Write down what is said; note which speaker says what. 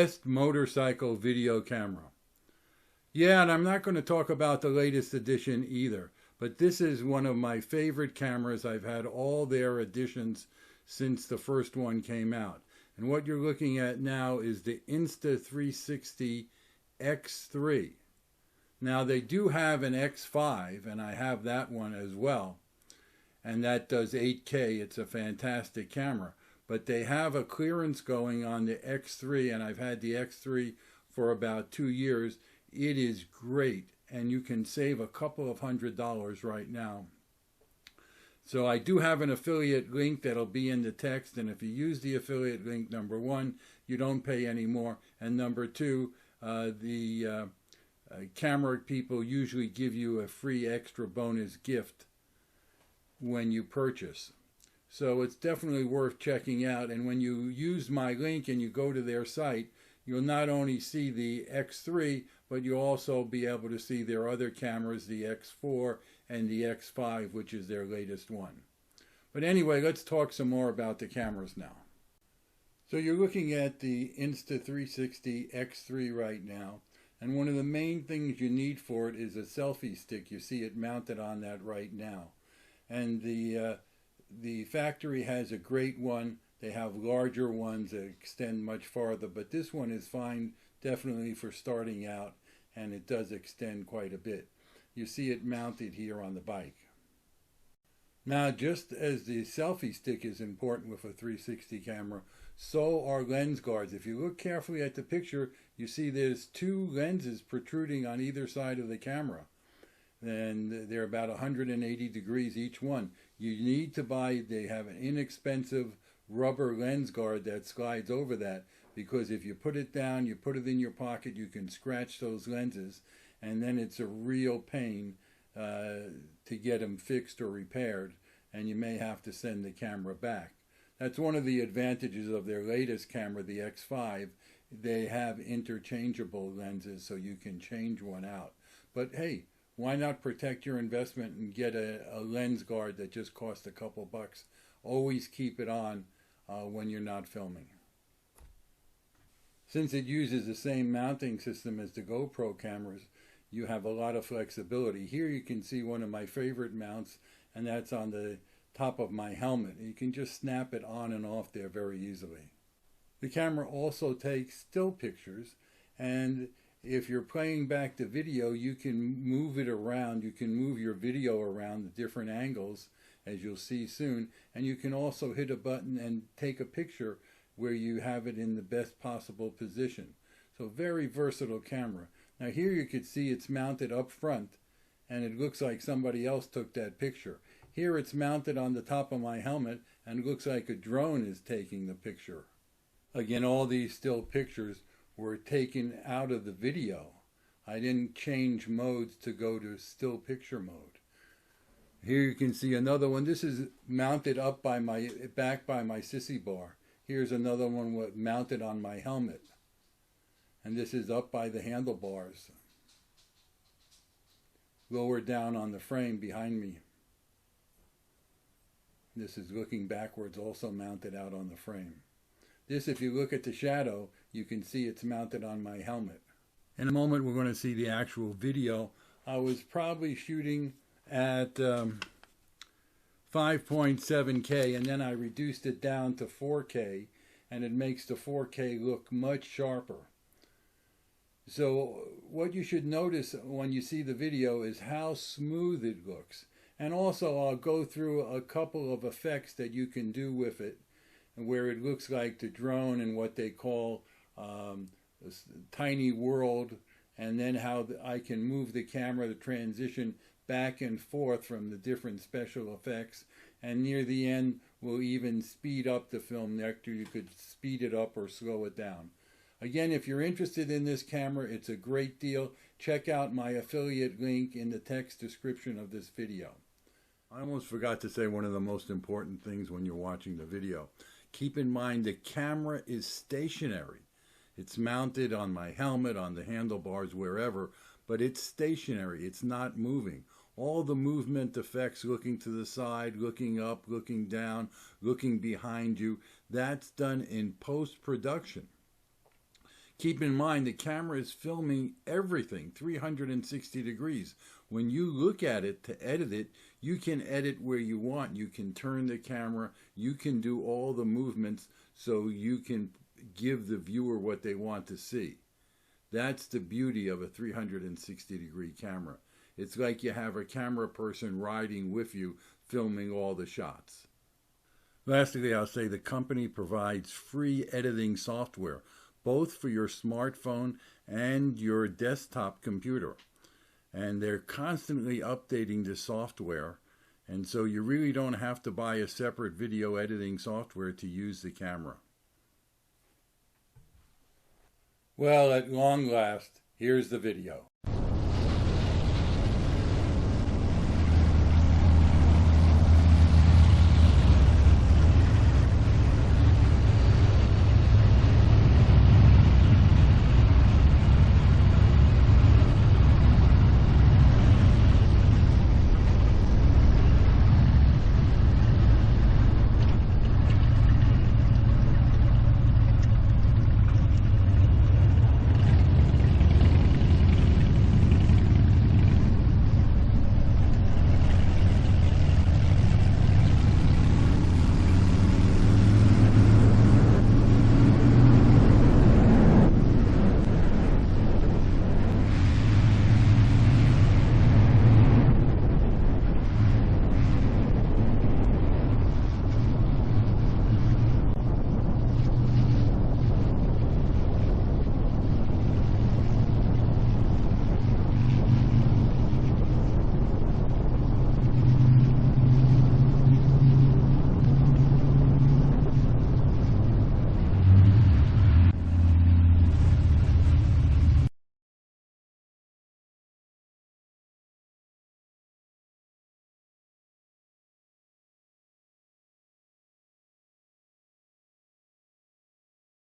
Speaker 1: best motorcycle video camera. Yeah, and I'm not going to talk about the latest edition either, but this is one of my favorite cameras. I've had all their editions since the first one came out. And what you're looking at now is the Insta360 X3. Now they do have an X5, and I have that one as well, and that does 8K. It's a fantastic camera, but they have a clearance going on the X3, and I've had the X3 for about 2 years. It is great, and you can save a couple of $100s right now. So I do have an affiliate link that'll be in the text, and if you use the affiliate link, number one, you don't pay any more, and number two, the camera people usually give you a free extra bonus gift when you purchase. So it's definitely worth checking out, and when you use my link and you go to their site, you'll not only see the X3, but you'll also be able to see their other cameras, the X4 and the X5, which is their latest one. But anyway, let's talk some more about the cameras now. So you're looking at the Insta360 X3 right now, and one of the main things you need for it is a selfie stick. You see it mounted on that right now. And the factory has a great one. They have larger ones that extend much farther, but this one is fine definitely for starting out, and it does extend quite a bit. You see it mounted here on the bike. Now, just as the selfie stick is important with a 360 camera, so are lens guards. If you look carefully at the picture, you see there's two lenses protruding on either side of the camera, and they're about 180 degrees each one. You need to buy, they have an inexpensive rubber lens guard that slides over that, because if you put it down, you put it in your pocket, you can scratch those lenses, and then it's a real pain to get them fixed or repaired, and you may have to send the camera back. That's one of the advantages of their latest camera, the X5. They have interchangeable lenses, so you can change one out. But hey, why not protect your investment and get a lens guard that just costs a couple bucks? Always keep it on when you're not filming. Since it uses the same mounting system as the GoPro cameras, you have a lot of flexibility. Here you can see one of my favorite mounts, and that's on the top of my helmet. You can just snap it on and off there very easily. The camera also takes still pictures, and if you're playing back the video, you can move it around. You can move your video around the different angles, as you'll see soon, and you can also hit a button and take a picture where you have it in the best possible position. So very versatile camera. Now here you can see it's mounted up front, and it looks like somebody else took that picture. Here it's mounted on the top of my helmet, and it looks like a drone is taking the picture. Again, all these still pictures were taken out of the video. I didn't change modes to go to still picture mode. Here you can see another one. This is mounted up by back by my sissy bar. Here's another one mounted on my helmet. And this is up by the handlebars. Lower down on the frame behind me. This is looking backwards, also mounted out on the frame. This, if you look at the shadow, you can see it's mounted on my helmet. In a moment, we're going to see the actual video. I was probably shooting at 5.7K, and then I reduced it down to 4K, and it makes the 4K look much sharper. So what you should notice when you see the video is how smooth it looks. And also I'll go through a couple of effects that you can do with it, where it looks like the drone and what they call this tiny world, and then how I can move the camera, the transition back and forth from the different special effects. And near the end, we'll even speed up the film. After you could speed it up or slow it down. Again, if you're interested in this camera, it's a great deal. Check out my affiliate link in the text description of this video. I almost forgot to say one of the most important things when you're watching the video. Keep in mind the camera is stationary. It's mounted on my helmet, on the handlebars, wherever, but it's stationary. It's not moving. All the movement effects, looking to the side, looking up, looking down, looking behind you, that's done in post-production. Keep in mind the camera is filming everything 360 degrees. When you look at it to edit it, you can edit where you want. You can turn the camera, you can do all the movements so you can give the viewer what they want to see. That's the beauty of a 360 degree camera. It's like you have a camera person riding with you, filming all the shots. Lastly, I'll say the company provides free editing software, both for your smartphone and your desktop computer. And they're constantly updating the software, and so you really don't have to buy a separate video editing software to use the camera. Well, at long last, here's the video.